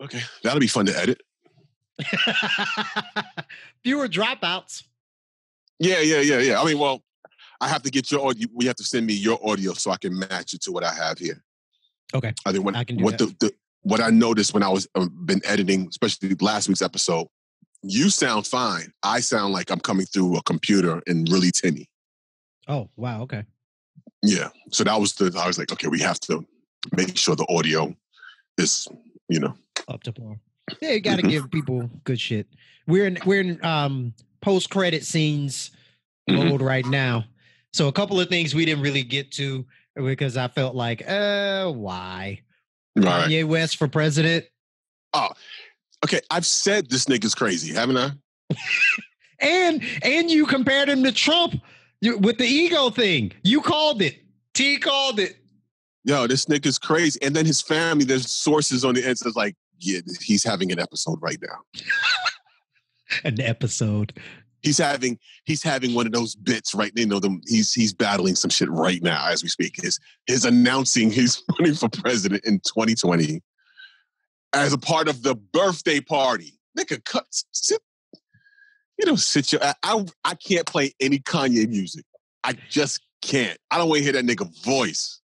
Okay, that'll be fun to edit. Fewer dropouts. Yeah. I mean, well, I have to get your audio. We have to send me your audio so I can match it to what I have here. Okay. I think I can do that. What I noticed when I was been editing, especially last week's episode, you sound fine. I sound like I'm coming through a computer and really tinny. Oh, wow. Okay. Yeah. So I was like, okay, we have to make sure the audio is, up to par. Yeah, you got to give people good shit. We're in post-credit scenes mode right now. So a couple of things we didn't really get to because I felt like, why? Right. Kanye West for president. Oh, okay. I've said this nigga's crazy, haven't I? and you compared him to Trump with the ego thing. You called it. T called it. Yo, this nigga's crazy. And then his family, there's sources on the inside like, yeah, he's having an episode right now. An episode. He's having one of those bits right now. He's battling some shit right now as we speak. His announcing he's running for president in 2020 as a part of the birthday party. Nigga, sit your. I can't play any Kanye music. I just can't. I don't want to hear that nigga voice.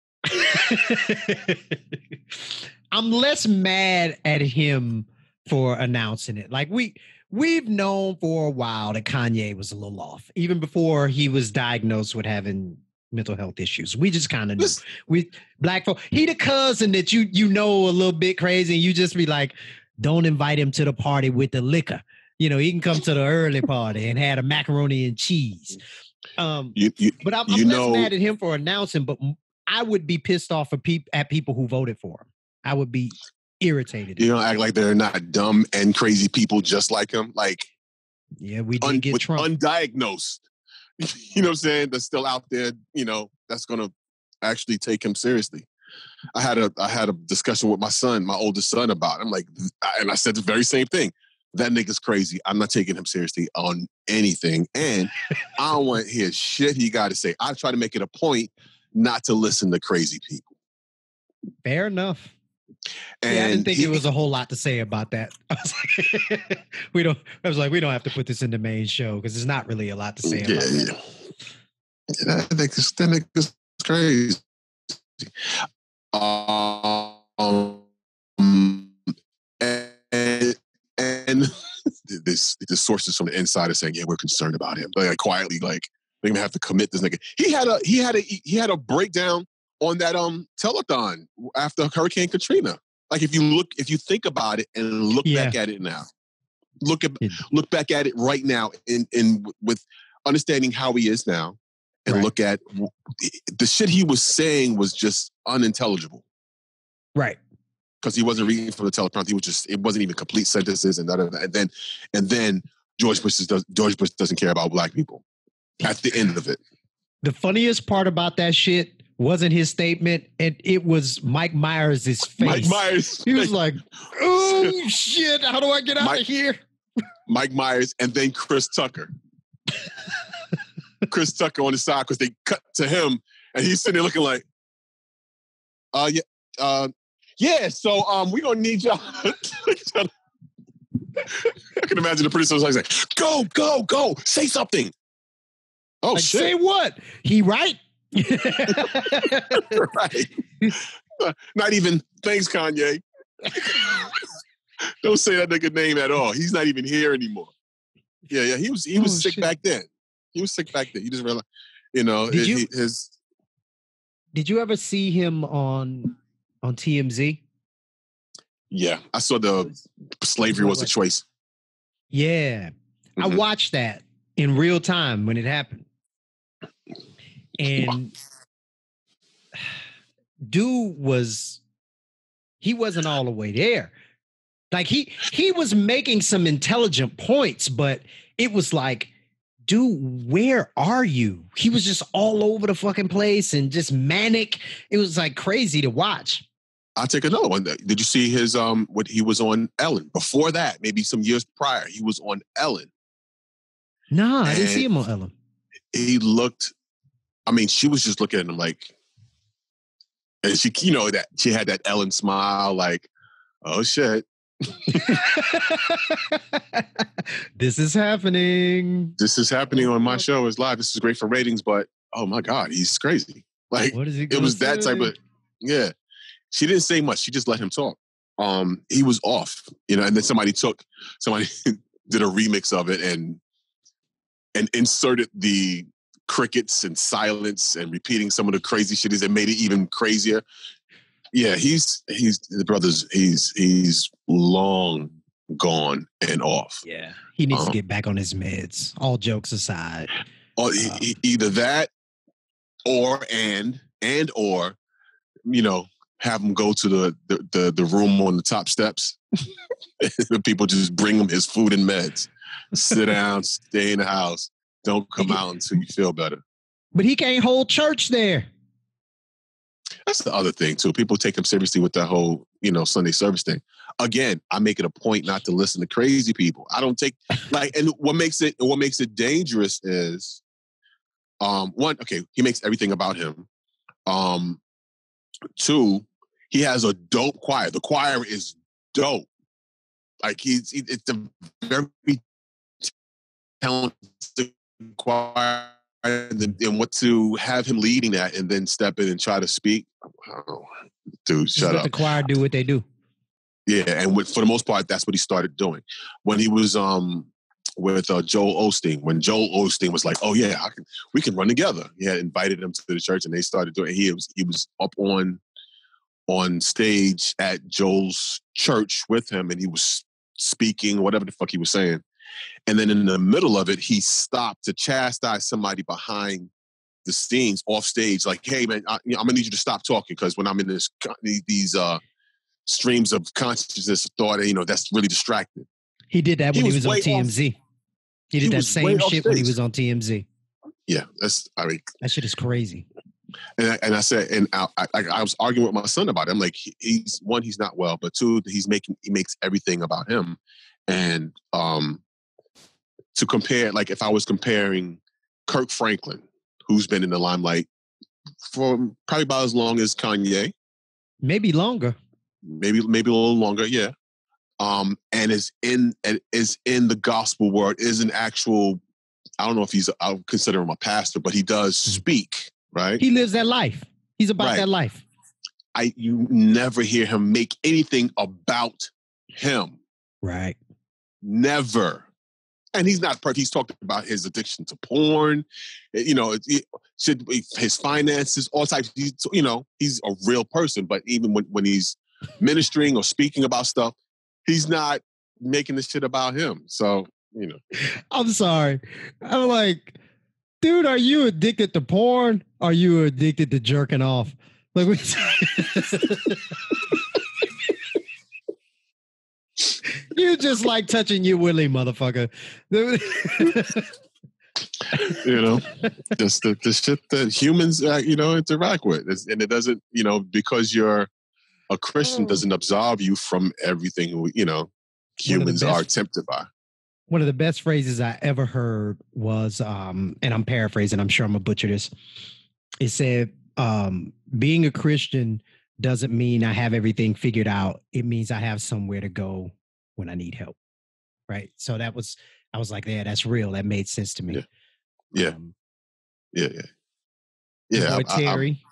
I'm less mad at him for announcing it. Like we've known for a while that Kanye was a little off, even before he was diagnosed with having mental health issues. We just kind of knew. We black folk. He the cousin that you know a little bit crazy, and you just be like, don't invite him to the party with the liquor. He can come to the early party and had a macaroni and cheese. But I'm less mad at him for announcing, but I would be pissed off at people who voted for him. I would be irritated. You don't act like they're not dumb and crazy people just like him. Like, yeah, we did get Trump. Undiagnosed. You know what I'm saying? That's still out there, that's going to actually take him seriously. I had a discussion with my oldest son about it. I'm like, and I said the very same thing. That nigga's crazy. I'm not taking him seriously on anything. And I don't want to hear shit he got to say. I try to make it a point not to listen to crazy people. Fair enough. And I didn't think there was a whole lot to say about that. I was like, we don't have to put this in the main show because there's not really a lot to say about that. Yeah, that nigga's crazy. And this sources from the inside are saying, yeah, we're concerned about him. Like quietly, like they're gonna have to commit this nigga. He had a breakdown on that telethon after Hurricane Katrina. Like if you think about it and look back at it now, look back at it right now in with understanding how he is now, and look at the shit he was saying was just unintelligible. Right. Because he wasn't reading from the teleprompter. It wasn't even complete sentences and that. And then George Bush doesn't care about black people at the end of it. The funniest part about that shit wasn't his statement, and it was Mike Myers' face. Mike Myers. He was like, oh shit, how do I get out of here? Mike Myers and then Chris Tucker. Chris Tucker on the side because they cut to him and he's sitting there looking like, yeah, so we're gonna need y'all. I can imagine the producer was like, go, say something. Oh, like, shit. Say what? He right? Right. Not even, thanks, Kanye. Don't say that nigga name at all. He's not even here anymore. Yeah, he was sick back then. He was sick back then. You just realized, Did you ever see him on TMZ? Yeah, I saw the slavery was a choice. Yeah. Mm-hmm. I watched that in real time when it happened. And dude he wasn't all the way there. Like he was making some intelligent points, but it was like, dude, where are you? He was just all over the fucking place and just manic. It was like crazy to watch. I'll take another one. Did you see his what he was on Ellen? Before that, maybe some years prior, he was on Ellen. No, I didn't see him on Ellen. He looked, she was just looking at him like, and she, that she had that Ellen smile, like, oh shit. This is happening. This is happening on my show. It's live. This is great for ratings, but oh my God, he's crazy. Like, what is he it was say? that type of, yeah. She didn't say much. She just let him talk. He was off, you know, and then somebody did a remix of it and inserted the crickets and silence and repeating some of the crazy shit and made it even crazier. Yeah, he's the brothers. He's long gone and off. Yeah, he needs to get back on his meds. All jokes aside, either that or you know, have him go to the room on the top steps. And people just bring him his food and meds. Sit down, stay in the house. Don't come out until you feel better. But he can't hold church there. That's the other thing too. People take him seriously with that whole, you know, Sunday service thing. Again, I make it a point not to listen to crazy people. I don't take and what makes it dangerous is one, okay, he makes everything about him. Two, he has a dope choir. The choir is dope. Like it's a very talented choir, and what to have him leading that and then step in and try to speak. Oh, dude, shut up. Let the choir do what they do. Yeah, and for the most part, that's what he started doing. When he was with Joel Osteen, when Joel Osteen was like, "Oh yeah, we can run together." He had invited him to the church, and they started doing. He was up on stage at Joel's church with him, and he was speaking whatever the fuck he was saying. And then in the middle of it, he stopped to chastise somebody behind the scenes, off stage, like, "Hey man, I'm gonna need you to stop talking because when I'm in these streams of consciousness, thought, you know, that's really distracting." He did that when he was on TMZ. He did that same shit when he was on TMZ. Yeah, that shit is crazy. And I said, and I was arguing with my son about it. I'm like, he's not well, but two, he makes everything about him. And to compare, like if I was comparing Kirk Franklin, who's been in the limelight for probably about as long as Kanye, maybe longer, maybe a little longer, yeah. And is in the gospel world, is an actual. I don't know if I'll consider him a pastor, but he does speak. Right? He lives that life. He's about that life. You never hear him make anything about him. Right. Never. And he's not perfect. He's talked about his addiction to porn, you know, his finances, all types. You know, he's a real person. But even when he's ministering or speaking about stuff, he's not making this shit about him. So, you know. I'm sorry. I'm like, dude, are you addicted to porn? Are you addicted to jerking off? Like, you just like touching your willy, motherfucker. You know, just the shit that humans, you know, interact with. And it doesn't, you know, because you're a Christian doesn't absolve you from everything, you know, humans are tempted by. One of the best phrases I ever heard was, and I'm paraphrasing, I'm sure I'm going to butcher this. It said, being a Christian doesn't mean I have everything figured out. It means I have somewhere to go when I need help. Right. So I was like, yeah, that's real. That made sense to me. Yeah. Yeah. Boy, Terry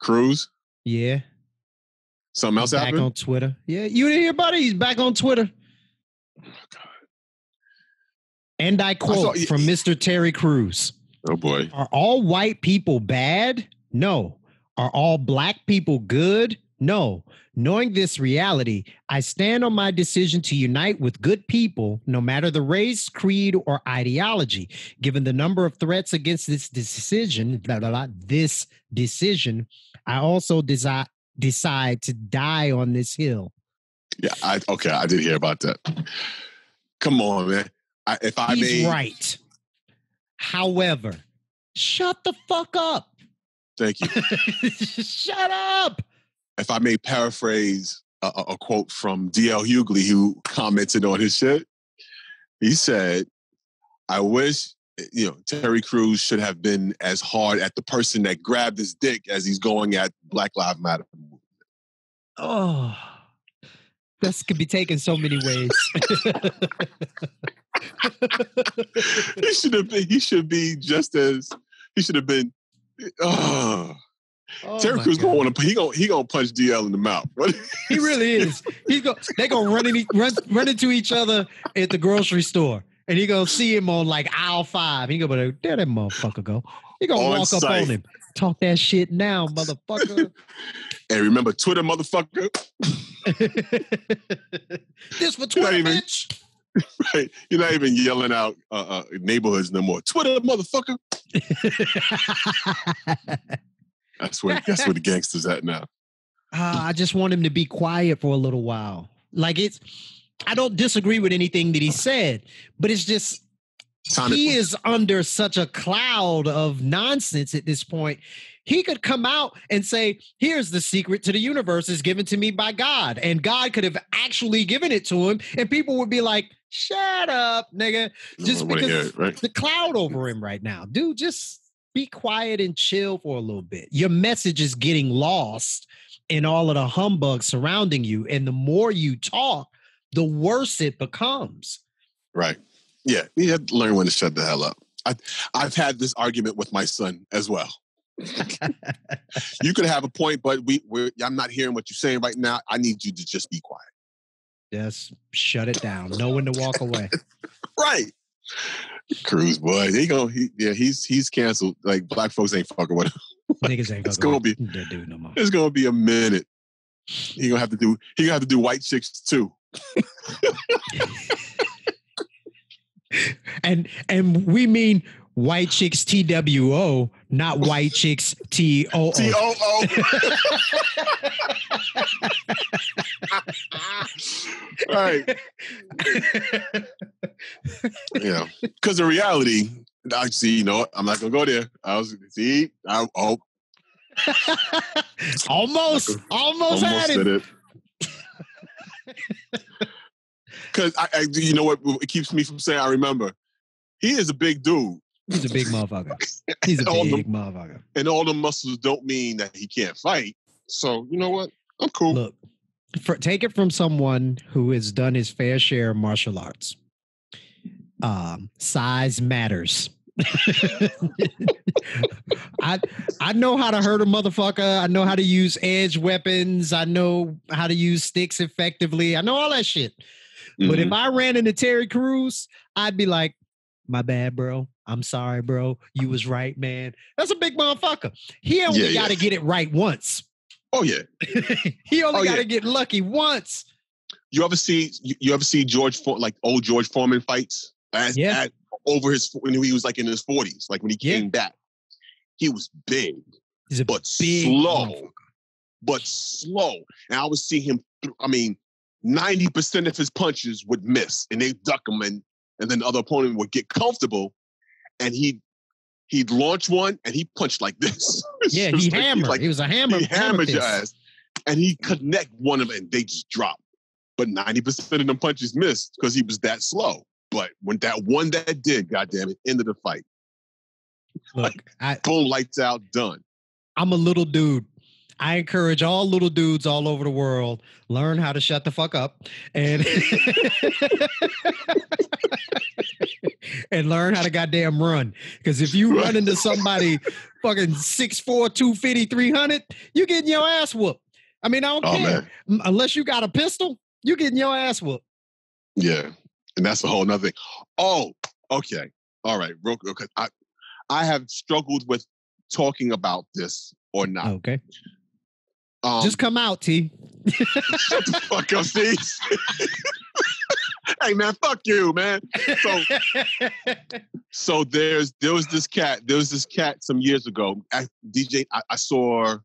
Crews. Yeah. Something else happened? Back on Twitter. Yeah. You didn't hear about it? He's back on Twitter. Oh, God. And I quote from Mr. Terry Crews. Oh, boy. Are all white people bad? No. Are all black people good? No. Knowing this reality, I stand on my decision to unite with good people, no matter the race, creed, or ideology. Given the number of threats against this decision, I also decide to die on this hill. Yeah, I did hear about that. Come on, man. He's right. However, shut the fuck up. Thank you. Shut up. If I may paraphrase a quote from DL Hughley, who commented on his shit, he said, "I wish, you know, Terry Crews should have been as hard at the person that grabbed his dick as he's going at Black Lives Matter." Oh, This could be taken so many ways. He should be just as he should have been. Oh, Terry Crews gonna want to. He gonna punch DL in the mouth. He really is. They gonna run into each other at the grocery store, and he gonna see him on like aisle 5. He gonna be, there that motherfucker go. He gonna walk up on him. Talk that shit now, motherfucker. And remember Twitter, motherfucker. This for Twitter, bitch. Right. You're not even yelling out neighborhoods no more. Twitter, motherfucker. That's where the gangsters at now. I just want him to be quiet for a little while. Like I don't disagree with anything that he said, but it's just he is under such a cloud of nonsense at this point. He could come out and say, here's the secret to the universe is given to me by God. And God could have actually given it to him. And people would be like, shut up, nigga. Just because the cloud over him right now. Dude, just be quiet and chill for a little bit. Your message is getting lost in all of the humbug surrounding you. And the more you talk, the worse it becomes. Right. Yeah. You have to learn when to shut the hell up. I've had this argument with my son as well. You could have a point, but I'm not hearing what you're saying right now. I need you to just be quiet. Just shut it down. Know when to walk away. Right. Cruz, boy. He's canceled. Like, black folks ain't fucking with him. Niggas ain't fucking with that dude no more. It's gonna be a minute. He gonna have to do white chicks too. And we mean white chicks TWO, not white chicks TOO. TOO. Right. Yeah. Because in reality, I see, I'm not gonna go there. Almost had it. Because you know what it keeps me from saying I remember. He is a big dude. He's a big motherfucker. He's a big motherfucker. And all the muscles don't mean that he can't fight. So, you know what? I'm cool. Look, take it from someone who has done his fair share of martial arts. Size matters. I know how to hurt a motherfucker. I know how to use edge weapons. I know how to use sticks effectively. I know all that shit. Mm-hmm. But if I ran into Terry Crews, I'd be like, my bad, bro. I'm sorry, bro. You was right, man. That's a big motherfucker. He only got to get it right once. Oh, yeah. He only got to get lucky once. You ever see old George Foreman fights? When he was like in his 40s, like when he came back. He was big, but slow. And I would see him, 90% of his punches would miss and they'd duck him and then the other opponent would get comfortable and he'd launch one and he punched like this. Yeah, he hammered. He was a hammer. He hammered your ass and he'd connect one of them and they just drop. But 90% of them punches missed because he was that slow. But when that one that did, goddammit, ended the fight. Look, boom, lights out, done. I'm a little dude. I encourage all little dudes all over the world, learn how to shut the fuck up and and learn how to goddamn run. Because if you run into somebody fucking 6'4", 250, 300, you getting your ass whooped. I mean, I don't care. Man. Unless you got a pistol, you getting your ass whooped. Yeah. And that's a whole nother thing. Oh, okay. All right. Real quick. I have struggled with talking about this or not. Okay. Just come out, T. Shut the fuck up, Steve. Hey, man, fuck you, man. So there was this cat some years ago. I saw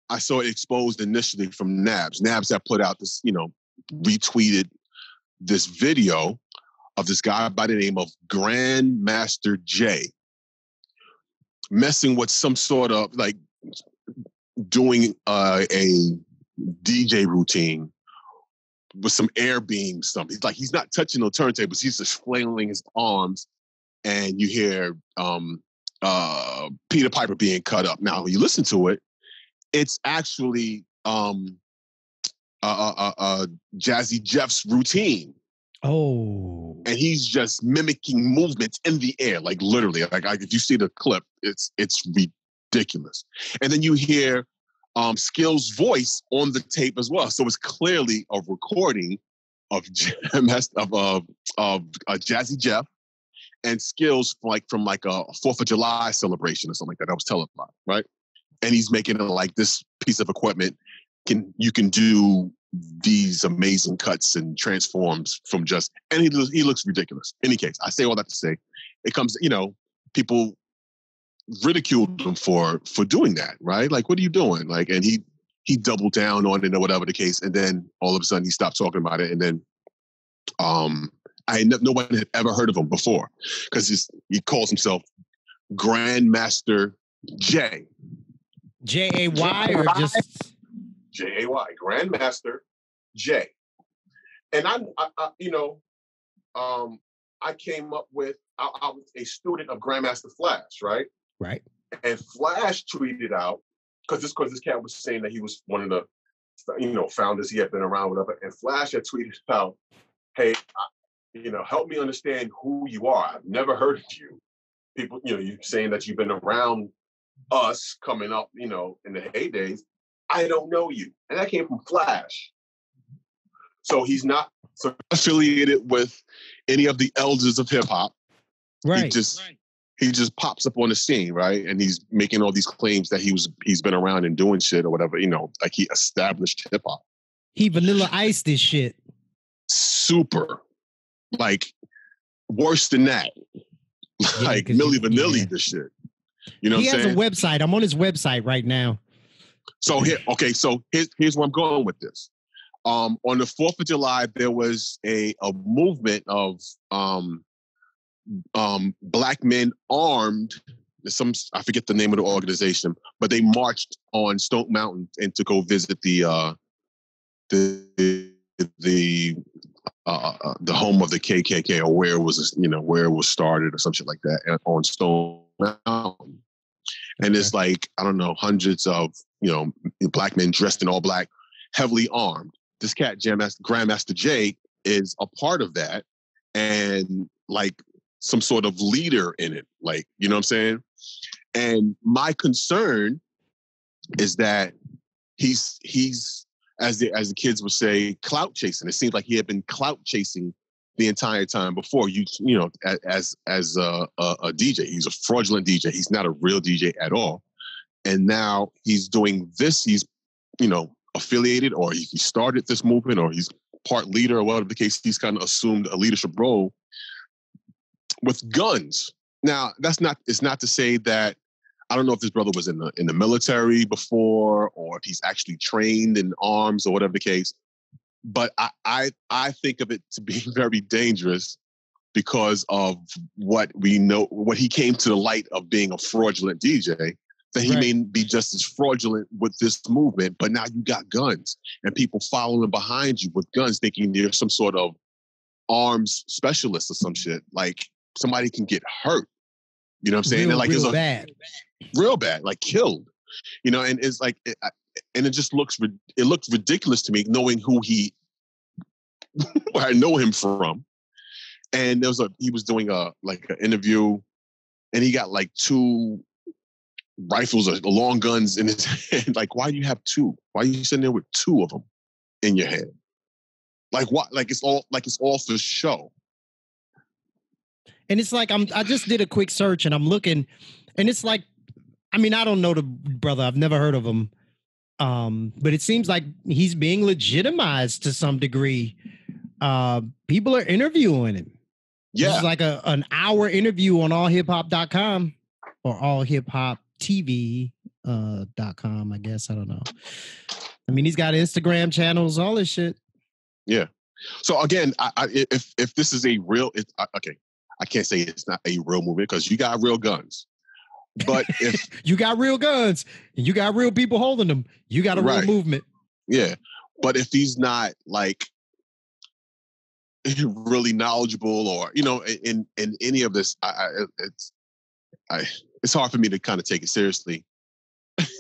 it exposed initially from Nabs. Nabs had put out this, retweeted this video of this guy by the name of Grandmaster J messing with some sort of like doing a DJ routine with some air beams, something. He's not touching no turntables. He's just flailing his arms and you hear Peter Piper being cut up. Now, when you listen to it, it's actually Jazzy Jeff's routine. Oh. And he's just mimicking movements in the air, like literally. Like if you see the clip, it's ridiculous. And then you hear Skill's voice on the tape as well. So it's clearly a recording of Jazzy Jeff and Skills from like a 4th of July celebration or something like that. That was televised, right? And he's making it like this piece of equipment you can do these amazing cuts and transforms from just, and he looks ridiculous. In any case, I say all that to say, it comes, people ridiculed him for doing that, right? Like, what are you doing? Like, and he doubled down on it or whatever the case, and then all of a sudden he stopped talking about it, and then no one had ever heard of him before because he calls himself Grandmaster J. Jay or just Jay, Grandmaster J. And I came up with, I was a student of Grandmaster Flash, right? Right. And Flash tweeted out, because this cat was saying that he was one of the, founders, he had been around, whatever. And Flash had tweeted out, hey, help me understand who you are. I've never heard of you. People, you saying that you've been around us coming up, in the heydays. I don't know you. And that came from Flash. So he's not affiliated with any of the elders of hip hop. Right. He just pops up on the scene, right? And he's making all these claims that he's been around and doing shit or whatever, like he established hip hop. He Vanilla Ice this shit. Super. Like worse than that. Like Milli Vanilli this shit. You know what I'm saying? He has a website. I'm on his website right now. So here's where I'm going with this. On the 4th of July, there was a movement of black men armed. I forget the name of the organization, but they marched on Stone Mountain and to go visit the home of the KKK, or where it was started or some shit like that on Stone Mountain. And it's like, I don't know, hundreds of, black men dressed in all black, heavily armed. This cat, Grandmaster J, is a part of that and like some sort of leader in it. Like, you know what I'm saying? And my concern is that he's as the kids would say, clout chasing. It seems like he had been clout chasing the entire time before. As a DJ, he's a fraudulent DJ. He's not a real DJ at all. And now he's doing this. He's, affiliated, or he started this movement, or he's part leader, or whatever the case. He's kind of assumed a leadership role with guns. Now, it's not to say that, I don't know if this brother was in the military before, or if he's actually trained in arms or whatever the case. But I think of it to be very dangerous because of what we know, what he came to the light of being a fraudulent DJ, that he may be just as fraudulent with this movement, but now you got guns and people following behind you with guns thinking you're some sort of arms specialist or some shit. Like somebody can get hurt. You know what I'm saying? Real bad. Real bad, like killed. And it's like, and it just looks ridiculous to me knowing who where I know him from. And he was doing an interview, and he got like 2 rifles or long guns in his hand. Like, why do you have 2? Why are you sitting there with 2 of them in your head? Like what? Like it's all for show. And it's like I just did a quick search and I'm looking, and it's like, I mean, I don't know the brother. I've never heard of him. But it seems like he's being legitimized to some degree. People are interviewing him. Yeah. This is like an hour interview on allhiphop.com or allhiphoptv.com, I guess. I don't know. I mean, he's got Instagram channels, all this shit. Yeah. So again, if this is a real, okay, I can't say it's not a real movement because you got real guns. But if you got real guns and you got real people holding them, you got a real movement. Yeah. But if he's not like really knowledgeable or, in any of this, it's hard for me to kind of take it seriously.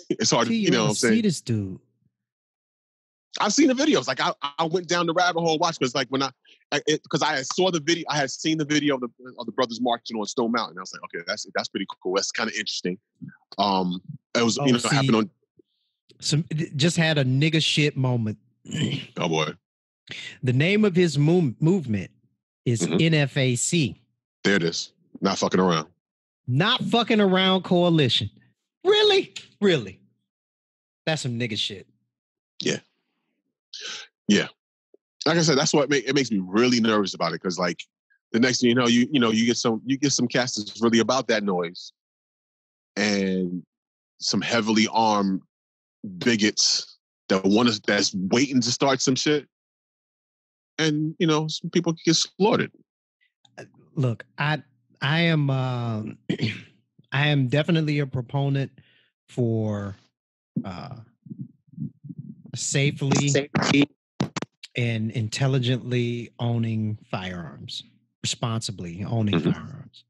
It's hard to, what I'm saying? See this dude. I've seen the videos. Like I went down the rabbit hole watch because like when because I saw the video, I had seen the video of the brothers marching on Stone Mountain. I was like, okay, that's pretty cool. That's kind of interesting. It was happened on. Just had a nigga shit moment. Oh boy. The name of his movement is NFAC. There it is. Not fucking around. Not fucking around coalition. Really? Really? That's some nigga shit. Yeah. Yeah. Like I said, that's what it makes me really nervous about it. Cause like the next thing you get some cast that's really about that noise and some heavily armed bigots that's waiting to start some shit. And some people get slaughtered. Look, I am I am definitely a proponent for safely and intelligently owning firearms, responsibly owning firearms.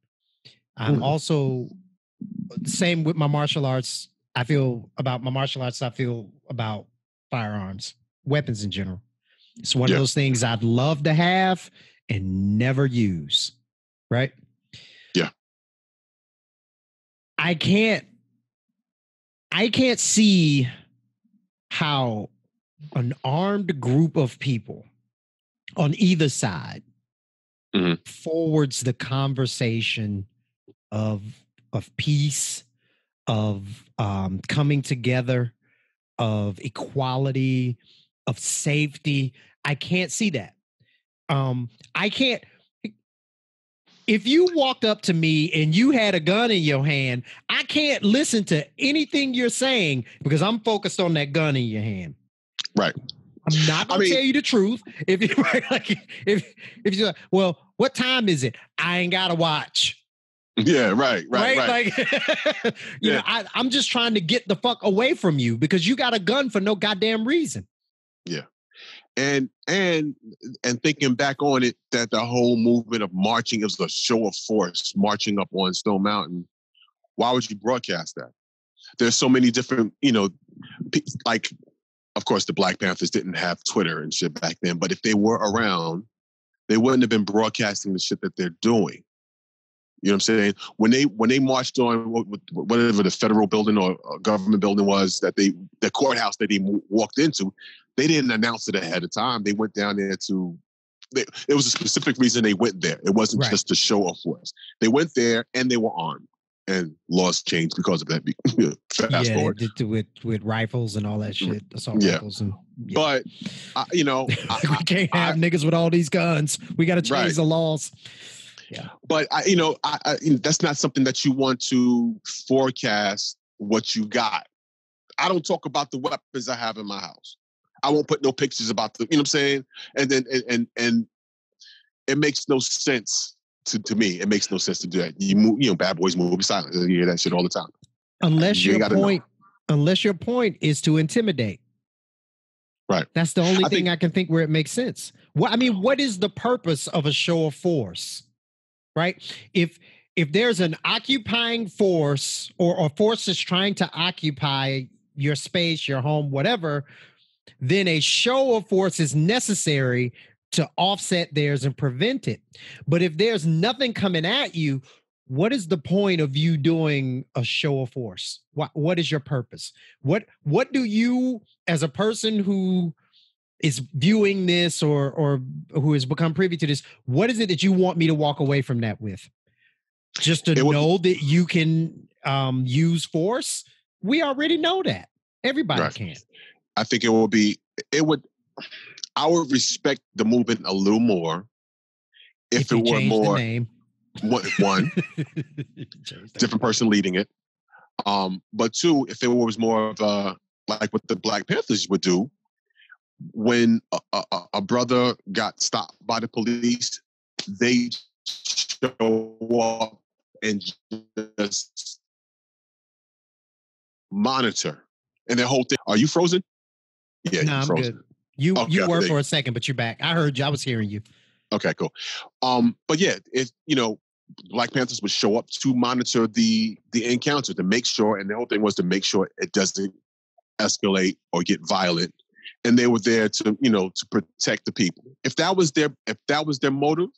I'm also the same with my martial arts. I feel about firearms, weapons in general. It's one of those things I'd love to have and never use, right? Yeah. I can't see how an armed group of people on either side forwards the conversation of peace, of coming together, of equality, of safety. I can't see that. I can't. If you walked up to me and you had a gun in your hand, I can't listen to anything you're saying because I'm focused on that gun in your hand. Right. I'm not going to tell you the truth. If you're like, well, what time is it? I ain't got to watch. Yeah, right. Like, you know, I'm just trying to get the fuck away from you because you got a gun for no goddamn reason. Yeah. And thinking back on it, that the whole movement of marching is a show of force, marching up on Stone Mountain. Why would you broadcast that? There's so many different, like, of course, the Black Panthers didn't have Twitter and shit back then, but if they were around, they wouldn't have been broadcasting the shit that they're doing. You know what I'm saying? When they marched on whatever the federal building or government building was the courthouse that they walked into, they didn't announce it ahead of time. They went down there it was a specific reason they went there. It wasn't just to show of force. They went there and they were armed, and laws changed because of that. Fast forward. They did with rifles and all that shit, assault rifles. And, But, we can't have niggas with all these guns. We got to change the laws. Yeah. But that's not something that you want to forecast what you got. I don't talk about the weapons I have in my house. I won't put no pictures about them. You know what I'm saying? And then and it makes no sense to me. It makes no sense to do that. You move, bad boys move in silence. You hear that shit all the time. Unless your point is to intimidate. Right. That's the only thing I can think where it makes sense. What is the purpose of a show of force? Right? If there's an occupying force or a force is trying to occupy your space, your home, whatever, then a show of force is necessary to offset theirs and prevent it. But if there's nothing coming at you, what is the point of you doing a show of force? What is your purpose? What do you, as a person who is viewing this or who has become privy to this, what is it that you want me to walk away from that with? Just to know that you can use force? We already know that. Everybody can. I think I would respect the movement a little more if it were more name. One different person leading it. But two, if it was more of like what the Black Panthers would do when a brother got stopped by the police, they show up and just monitor. And their whole thing, are you frozen? Yeah, no, I'm frozen. good. You were for a second, but you're back. I heard you. I was hearing you. Okay, cool. But yeah, Black Panthers would show up to monitor the encounter to make sure, and the whole thing was to make sure it doesn't escalate or get violent. and they were there to, to protect the people. If that was their motive,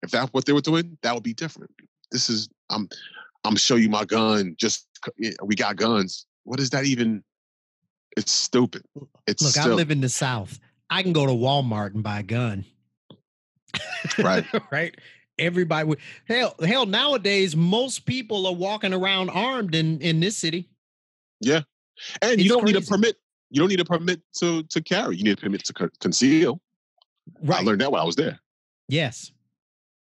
if that's what they were doing, that would be different. This is, I'm show you my gun. We got guns. What is that even? It's stupid. Look, I live in the South. I can go to Walmart and buy a gun. Right. Right. Everybody would hell nowadays, most people are walking around armed in this city. Yeah. And you don't need a permit. You don't need a permit to carry. You need a permit to conceal. Right. I learned that when I was there. Yes.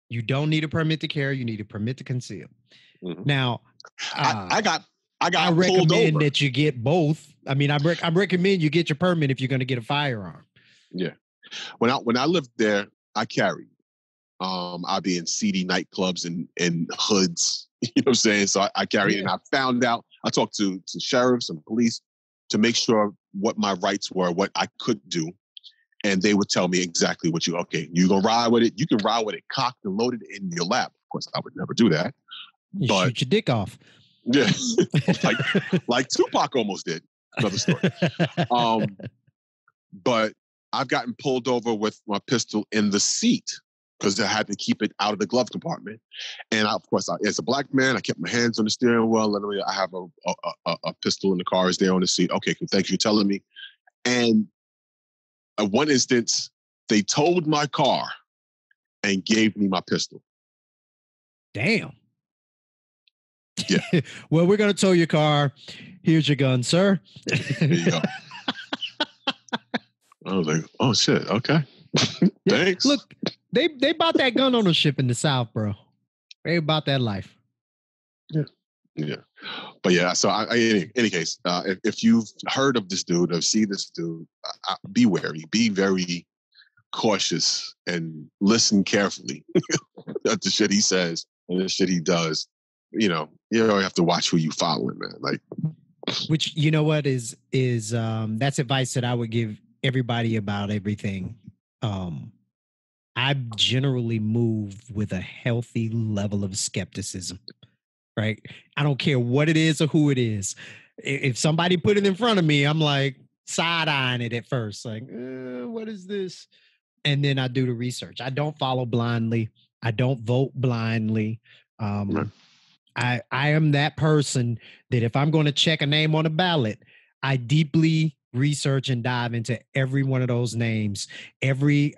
You don't need a permit to carry. You need a permit to conceal. Mm-hmm. Now, I recommend that you get both. I mean, I recommend you get your permit if you're going to get a firearm. Yeah. When I lived there, I carried. I'd be in seedy nightclubs and hoods. You know what I'm saying? So I carried, and I found out. I talked to sheriffs and police to make sure what my rights were, what I could do. And they would tell me exactly what you're going to ride with it. You can ride with it cocked and loaded in your lap. Of course, I would never do that. But shoot your dick off. Yeah. like Tupac almost did. Another story. But I've gotten pulled over with my pistol in the seat because I had to keep it out of the glove compartment. And of course, as a black man, I kept my hands on the steering wheel. And I have a pistol in the car. Is there on the seat? Okay, thank you for telling me. And at one instance, they towed my car and gave me my pistol. Damn. Yeah. Well, we're going to tow your car. Here's your gun, sir. There you go. I was like, oh, shit. Okay. Thanks. Look, they bought that gun ownership in the South, bro. They bought that life. Yeah. Yeah. But yeah, so in any case, if you've heard of this dude or see this dude, be wary, be very cautious and listen carefully at the shit he says and the shit he does. You have to watch who you following, man. Like, which, you know what is that's advice that I would give everybody about everything. I generally move with a healthy level of skepticism. Right. I don't care what it is or who it is. If somebody put it in front of me, I'm like side-eyeing it at first. Like, what is this? And then I do the research. I don't follow blindly. I don't vote blindly. I am that person that if I'm going to check a name on a ballot, I deeply research and dive into every one of those names, every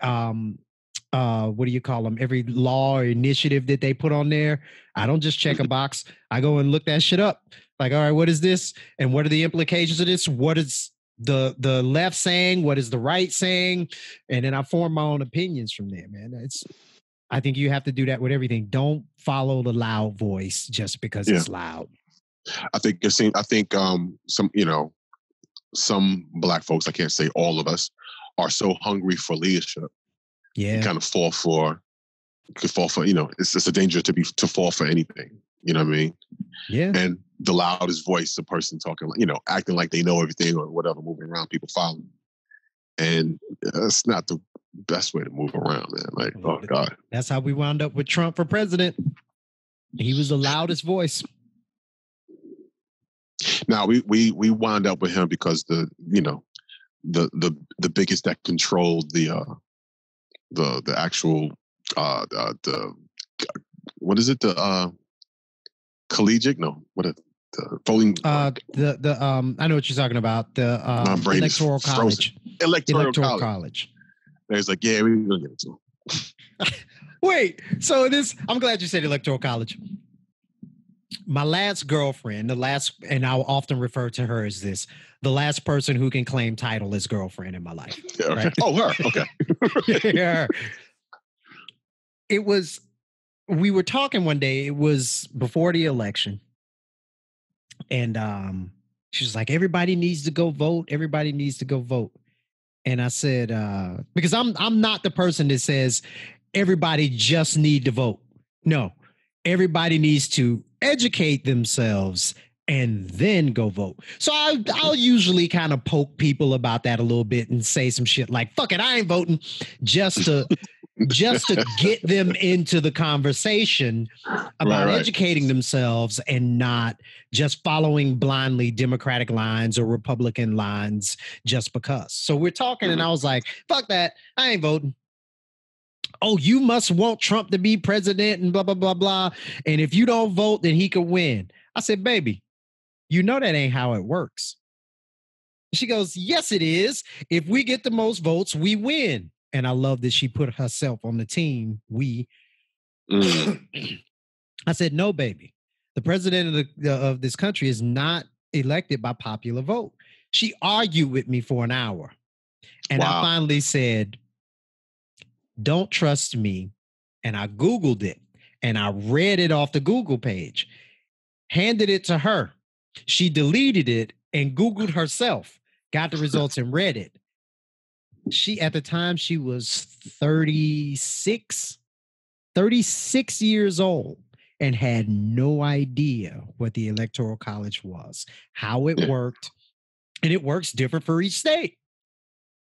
what do you call them? Every law or initiative that they put on there. I don't just check a box. I go and look that shit up. Like, all right, what is this? And what are the implications of this? What is the left saying? What is the right saying? And then I form my own opinions from there, man. I think you have to do that with everything. Don't follow the loud voice just because it's loud. I think some black folks, I can't say all of us, are so hungry for leadership. Yeah. You kind of fall for, it's a danger to fall for anything. You know what I mean? Yeah. And the loudest voice, the person talking, acting like they know everything or whatever, moving around, people following. And that's not the best way to move around, man. Like, oh God. That's how we wound up with Trump for president. He was the loudest voice. Now we wound up with him because the biggest that controlled the actual what is it, the collegiate, no, what is the voting, I know what you're talking about, the electoral college. Electoral college. There's like, yeah, we're gonna give it to him. Wait, so I'm glad you said electoral college. My last girlfriend, and I'll often refer to her as this, the last person who can claim title as girlfriend in my life. Yeah, okay. Right? Oh, her. Okay. Yeah. We were talking one day, it was before the election. And she was like, everybody needs to go vote. Everybody needs to go vote. And I said, because I'm not the person that says everybody just need to vote. No, everybody needs to educate themselves and then go vote. So I'll usually kind of poke people about that a little bit and say some shit like, fuck it, I ain't voting, just to just to get them into the conversation about educating themselves and not just following blindly Democratic lines or Republican lines just because. So we're talking, and I was like, fuck that. I ain't voting. Oh, you must want Trump to be president and blah, blah, blah, blah. And if you don't vote, then he could win. I said, baby, you know that ain't how it works. She goes, yes, it is. If we get the most votes, we win. And I love that she put herself on the team. I said, no, baby. The president of this country is not elected by popular vote. She argued with me for an hour. And I finally said, don't trust me. And I Googled it and I read it off the Google page, handed it to her. She deleted it and Googled herself, got the results and read it. At the time, she was 36 years old and had no idea what the Electoral College was, how it worked. And it works different for each state.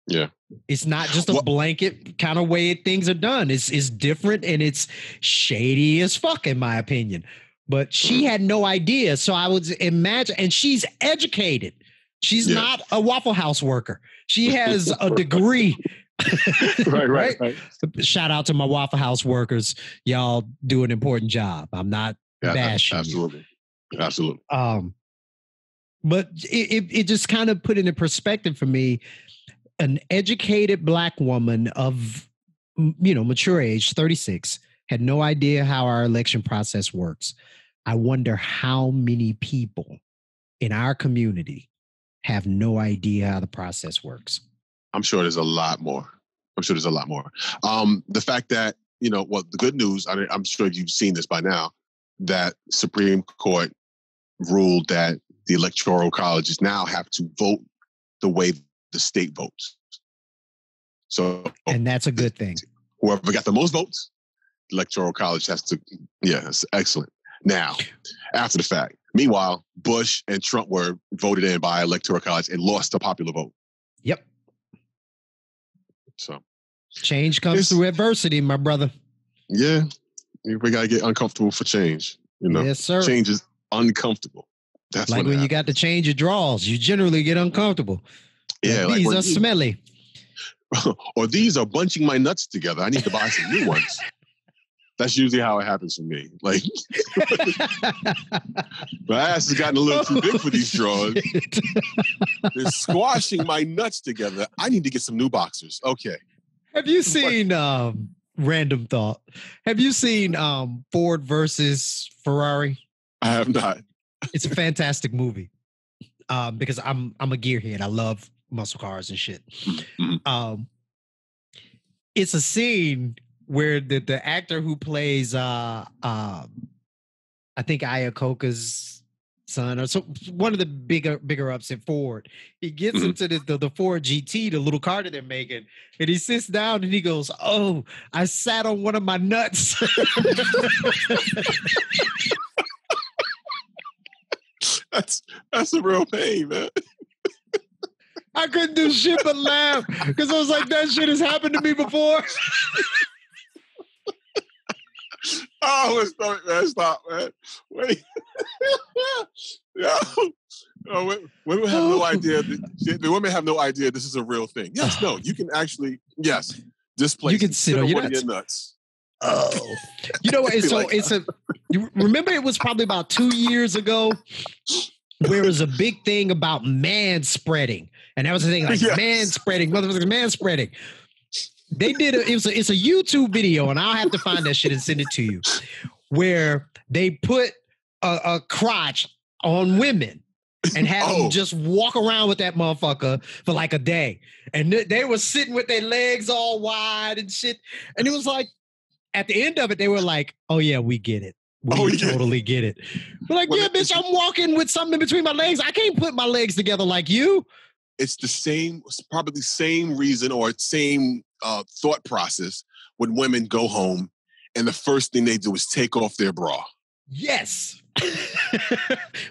Yeah. It's not just a blanket kind of way things are done. It's different and it's shady as fuck, in my opinion. But she had no idea. So I would imagine, and she's educated. She's not a Waffle House worker. She has a degree. right. Shout out to my Waffle House workers. Y'all do an important job. I'm not bashing absolutely. you. Absolutely. But it just kind of put into perspective for me, an educated Black woman of, mature age, 36, had no idea how our election process works. I wonder how many people in our community have no idea how the process works. I'm sure there's a lot more. The fact that, the good news, I'm sure you've seen this by now, that Supreme Court ruled that the Electoral colleges now have to vote the way the state votes. So, and that's a good thing. Whoever got the most votes, the Electoral College has to, it's excellent. Now, after the fact, meanwhile, Bush and Trump were voted in by Electoral College and lost the popular vote. Yep. So change comes through adversity, my brother. Yeah. We got to get uncomfortable for change. Yes, sir. Change is uncomfortable. That's like when you got to change your drawers, you generally get uncomfortable. Yeah. Like these are smelly. Or these are bunching my nuts together. I need to buy some new ones. That's usually how it happens for me. Like, my ass has gotten a little too big for these drawers. They're squashing my nuts together. I need to get some new boxers. Okay. Have you seen, random thought, have you seen Ford versus Ferrari? I have not. It's a fantastic movie because I'm a gearhead. I love muscle cars and shit. Mm-hmm. It's a scene where the actor who plays I think Iacocca's son, or so one of the bigger ups at Ford, he gets into the Ford GT, the little car that they're making, and he sits down and he goes, "Oh, I sat on one of my nuts." That's a real pain, man. I couldn't do shit but laugh because I was like, that shit has happened to me before. Oh, stop, man. Wait. Women have no idea. The women have no idea this is a real thing. Yes, no, you can actually, displace. You can sit on your nuts. Oh, you know what? Remember it was probably about 2 years ago where it was a big thing about man spreading. And that was the thing, like man spreading, motherfuckers man spreading. They did it's a YouTube video, and I'll have to find that shit and send it to you, where they put a crotch on women and had them just walk around with that motherfucker for like a day. And they were sitting with their legs all wide and shit. And it was like, at the end of it, they were like, "Oh yeah, we get it. We totally get it." We're like, "Yeah, bitch, I'm walking with something in between my legs. I can't put my legs together like you." It's probably the same reason or same thought process when women go home and the first thing they do is take off their bra. Yes.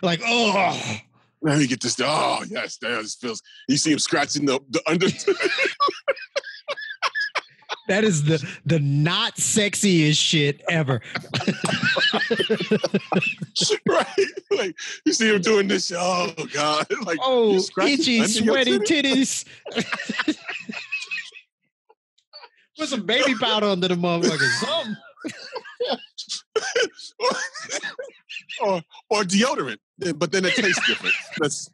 Like, oh. Now you get this. Oh, yes, this feels. You see him scratching the under. That is the not sexiest shit ever. Right? Like you see him doing this. Oh God! Like itchy, sweaty titties. Put some baby powder under the motherfucker. Something. or deodorant, but then it tastes different. That's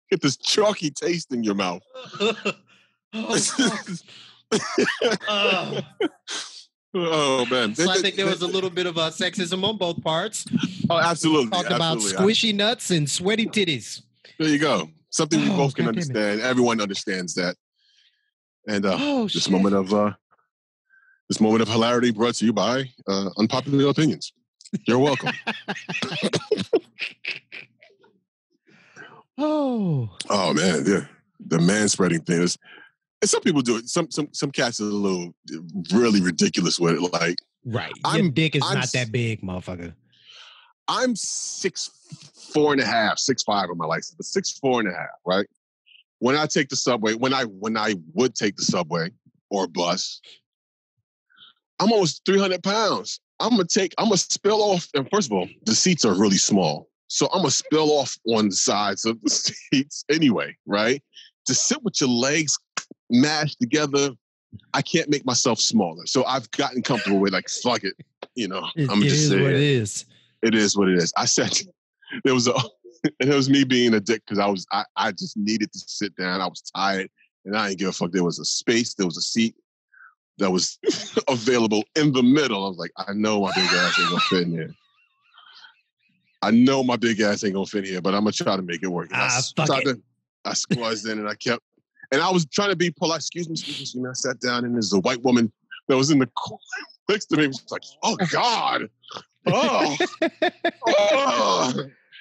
get this chalky taste in your mouth. Oh man! So I think there was a little bit of sexism on both parts. Oh, absolutely. Talked about squishy nuts and sweaty titties. There you go. Something we both can understand. Everyone understands that. And this moment of hilarity brought to you by Unpopular Opinions. You're welcome. Oh man, the man spreading thing is. And some people do it. Some cats are a little really ridiculous with it. Like, right, your dick is not that big, motherfucker. I'm 6'4.5", 6'5" on my license, but 6'4.5", right? When I take the subway, when I would take the subway or bus, I'm almost 300 pounds. I'm gonna spill off. And first of all, the seats are really small, so I'm gonna spill off on the sides of the seats anyway, right? To sit with your legs mashed together, I can't make myself smaller. So I've gotten comfortable with like, fuck it, I'm just saying. What it is. It is what it is. I said it was me being a dick because I just needed to sit down. I was tired and I didn't give a fuck. There was a space, there was a seat that was available in the middle. I was like, I know my big ass ain't gonna fit in here. I know my big ass ain't gonna fit in here, but I'm gonna try to make it work. I squeezed in and and I was trying to be polite. Excuse me. I sat down and there's a white woman that was in the corner next to me. It was like, oh God. Oh.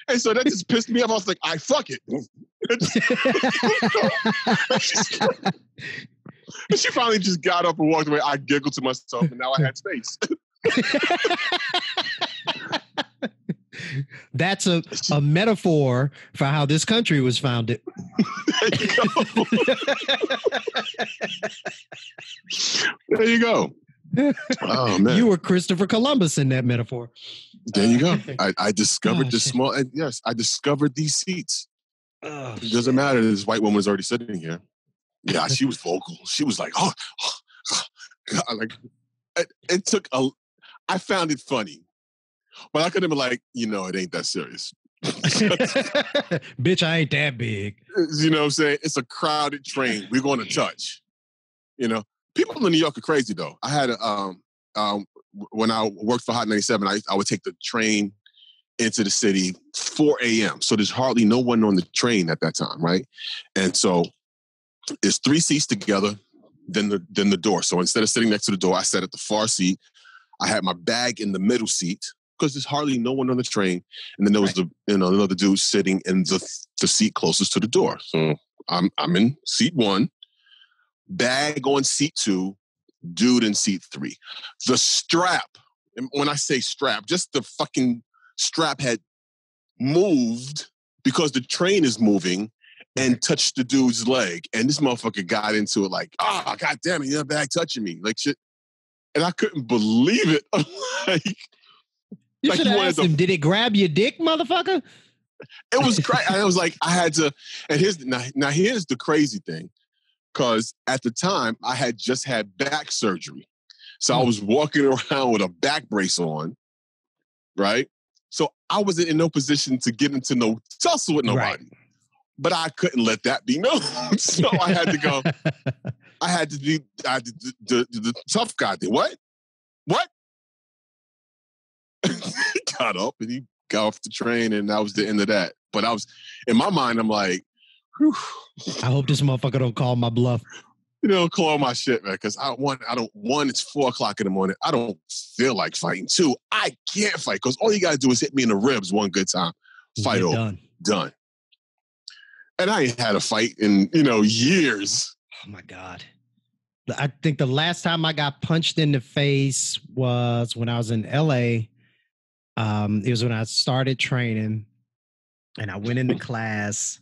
And so that just pissed me off. I was like, fuck it. And she finally just got up and walked away. I giggled to myself and now I had space. That's a metaphor for how this country was founded. There you go. Oh man, you were Christopher Columbus in that metaphor. There you go. I discovered I discovered these seats. It doesn't matter. This white woman was already sitting here. Yeah, she was vocal. She was like, oh God. Like it took I found it funny. But I could have been like, it ain't that serious. Bitch, I ain't that big. You know what I'm saying? It's a crowded train. We're going to touch. People in New York are crazy, though. I had when I worked for Hot 97, I would take the train into the city 4 a.m. So there's hardly no one on the train at that time, right? And so it's 3 seats together, then the door. So instead of sitting next to the door, I sat at the far seat. I had my bag in the middle seat because there's hardly no one on the train. And then there was another dude sitting in the seat closest to the door. So I'm in seat 1, bag on seat 2, dude in seat 3. The strap, and when I say strap, just the fucking strap had moved because the train is moving and touched the dude's leg. And this motherfucker got into it like, God damn it, your bag touching me. Like shit. And I couldn't believe it. You should have asked him, did it grab your dick, motherfucker? It was crazy. I was like, I had to, and here's the crazy thing. Because at the time, I had just had back surgery. So I was walking around with a back brace on, right? So I wasn't in no position to get into no tussle with nobody. Right. But I couldn't let that be known. So I had to go, I had to do the tough guy thing. What? He got up and he got off the train and that was the end of that. But in my mind, I'm like, whew. I hope this motherfucker don't call my bluff. Call my shit, man, because it's 4:00 in the morning. I don't feel like fighting. 2, I can't fight because all you got to do is hit me in the ribs one good time. Fight over. Done. And I ain't had a fight in, years. Oh, my God. I think the last time I got punched in the face was when I was in L.A. It was when I started training and I went into class.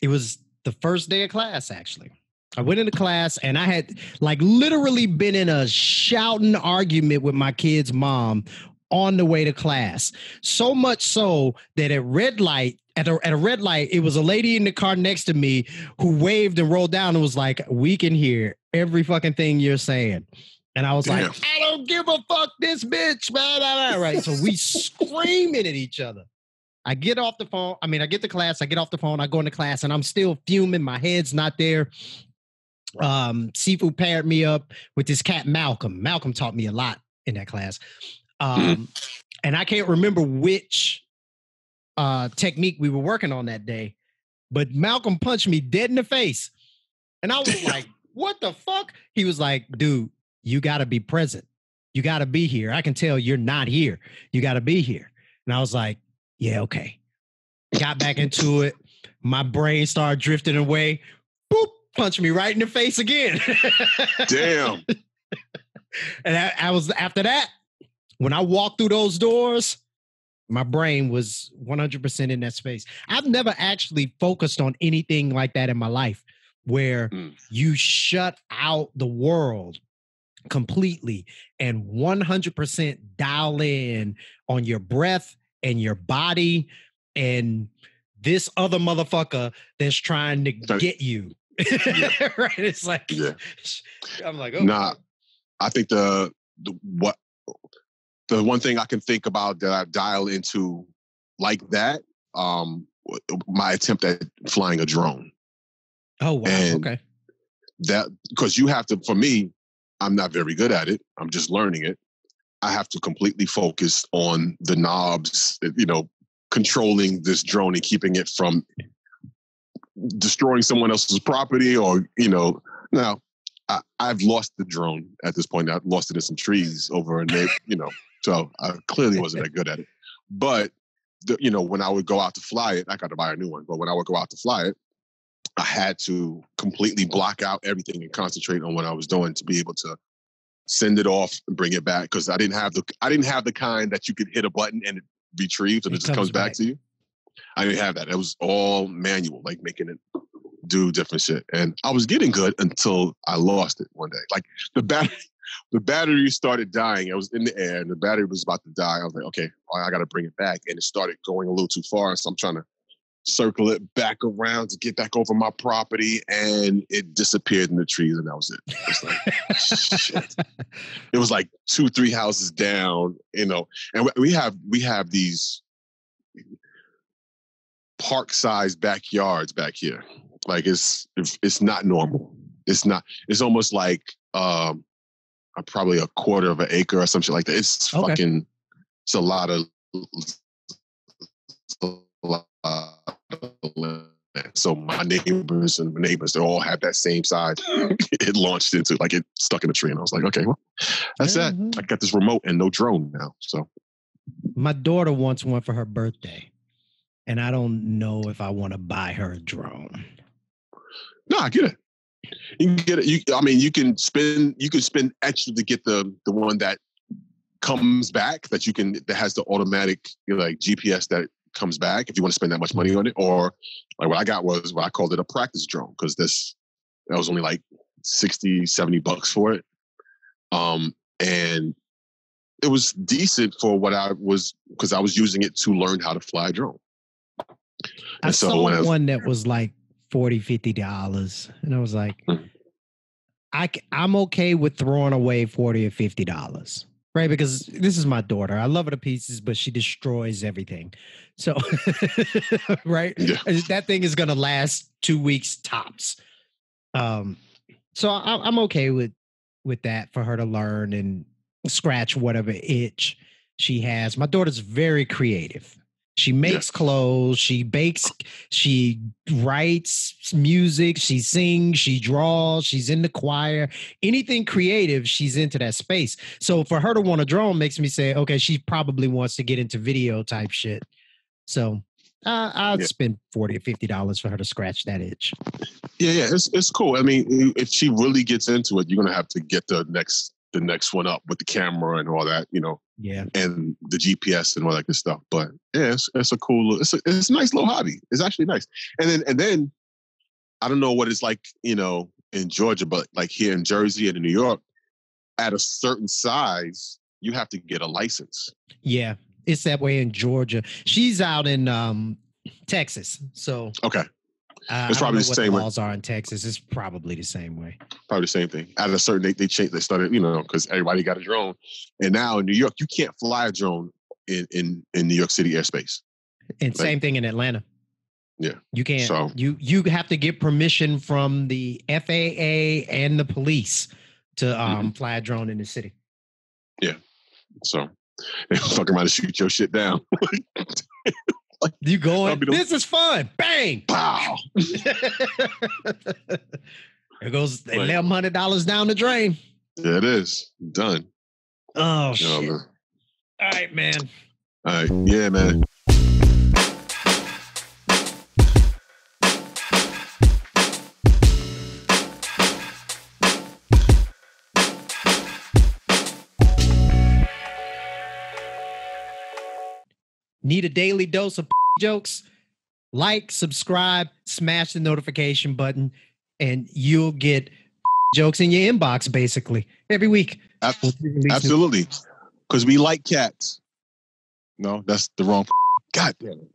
It was the first day of class, actually. I went into class and I had like literally been in a shouting argument with my kid's mom on the way to class. So much so that at a red light, it was a lady in the car next to me who waved and rolled down and was like, "We can hear every fucking thing you're saying." And I was like, "I don't give a fuck, this bitch, man." Right. So we screaming at each other. I get off the phone. I get to class. I get off the phone. I go into class and I'm still fuming. My head's not there. Seafood paired me up with this cat, Malcolm. Malcolm taught me a lot in that class. And I can't remember which technique we were working on that day, but Malcolm punched me dead in the face. And I was like, what the fuck? He was like, dude, you got to be present. You got to be here. I can tell you're not here. You got to be here. And I was like, yeah, okay. Got back into it. My brain started drifting away. Boop, punched me right in the face again. Damn. And I was, after that, when I walked through those doors, my brain was 100% in that space. I've never actually focused on anything like that in my life, where you shut out the world completely and 100% dial in on your breath and your body and this other motherfucker that's trying to get you. Yeah. Right? It's like, I'm like, oh. Nah, I think the one thing I can think about that I dial into like that, my attempt at flying a drone. Oh, wow. And okay. That, because you have to, for me, I'm not very good at it. I'm just learning it. I have to completely focus on the knobs, controlling this drone and keeping it from destroying someone else's property or, now I've lost the drone at this point. I've lost it in some trees over a so I clearly wasn't that good at it. But, when I would go out to fly it, I got to buy a new one. But when I would go out to fly it, I had to completely block out everything and concentrate on what I was doing to be able to send it off and bring it back. Because I didn't have the kind that you could hit a button and it retrieves and it just comes back to you. I didn't have that. It was all manual, like making it do different shit. And I was getting good until I lost it one day. Like the battery started dying. I was in the air and the battery was about to die. I was like, okay, I got to bring it back. And it started going a little too far. So I'm trying to circle it back around to get back over my property, and it disappeared in the trees, and that was it. It was like, shit. It was like 2-3 houses down, and we have these park-sized backyards back here. Like it's not normal. It's not. It's almost like probably a quarter of an acre or something like that. It's fucking. It's a lot of. So my neighbors, they all had that same size. It launched into, like, it stuck in a tree, and I was like, okay, well, that's that. I got this remote and no drone now. So my daughter wants one for her birthday, and I don't know if I want to buy her a drone. No, I get it. You can get it. You can spend extra to get the one that comes back that has the automatic GPS that comes back if you want to spend that much money on it. Or like what I got was what I called it a practice drone, because that was only like $60-$70 for it. And it was decent for what I was, because I was using it to learn how to fly a drone. I saw one that was like $40-$50, and I was like, I'm okay with throwing away $40 or $50. Right, because this is my daughter. I love her to pieces, but she destroys everything. So, right, that thing is gonna last 2 weeks tops. So I'm okay with that, for her to learn and scratch whatever itch she has. My daughter's very creative. She makes clothes, she bakes, she writes music, she sings, she draws, she's in the choir. Anything creative, she's into that space. So for her to want a drone makes me say, okay, she probably wants to get into video type shit. So I'll spend $40 or $50 for her to scratch that itch. Yeah, it's cool. I mean, if she really gets into it, you're gonna have to get the next one up with the camera and all that, and the GPS and all that good stuff. But yeah, it's a cool, it's a nice little hobby. It's actually nice. And then I don't know what it's like, in Georgia, but like here in Jersey and in New York, at a certain size, you have to get a license. Yeah, it's that way in Georgia. She's out in Texas, so okay, it's probably the what same the way. laws are in Texas. It's probably the same way. Probably the same thing. At a certain they changed. They started, because everybody got a drone, and now in New York, you can't fly a drone in New York City airspace. And same thing in Atlanta. Yeah, you can't. So you have to get permission from the FAA and the police to fly a drone in the city. Yeah, so they fuck around and shoot your shit down. You going? This is fun. Bang! Pow! There goes $1,100 down the drain. Yeah, it is done. Oh shit! All right, man. All right, yeah, man. Need a daily dose of jokes? Like, subscribe, smash the notification button, and you'll get jokes in your inbox basically every week. Absolutely. Because we like cats. No, that's the wrong. God damn it.